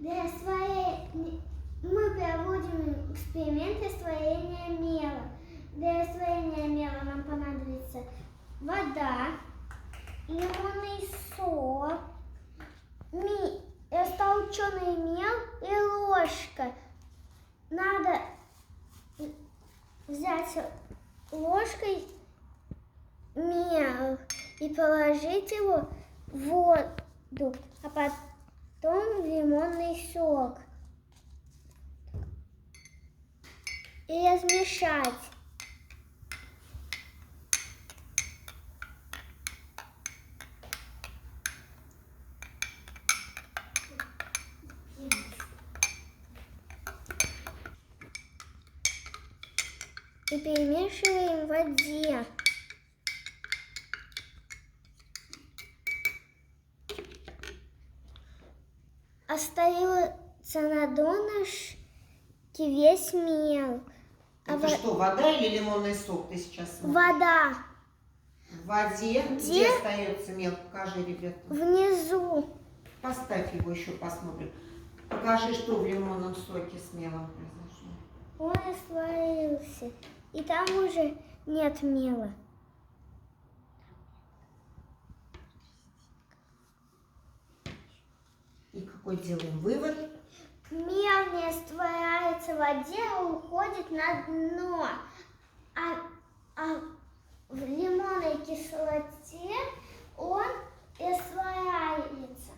Мы проводим эксперименты строения мела. Для строения мела нам понадобится вода, лимонный сок, растолченный мел и ложка. Надо взять ложкой мел и положить его в воду, а потом в лимонный сок. И размешать. И перемешиваем в воде. Остается на донышке весь мел. Это что, вода или лимонный сок ты сейчас смотришь? Вода. В воде? Где остается мел? Покажи, ребята. Внизу. Поставь его еще, посмотрим. Покажи, что в лимонном соке с мелом произошло. Он растворился. И там уже нет мела. И какой делаем вывод? Мел не растворяется в воде, а уходит на дно. А в лимонной кислоте он растворяется.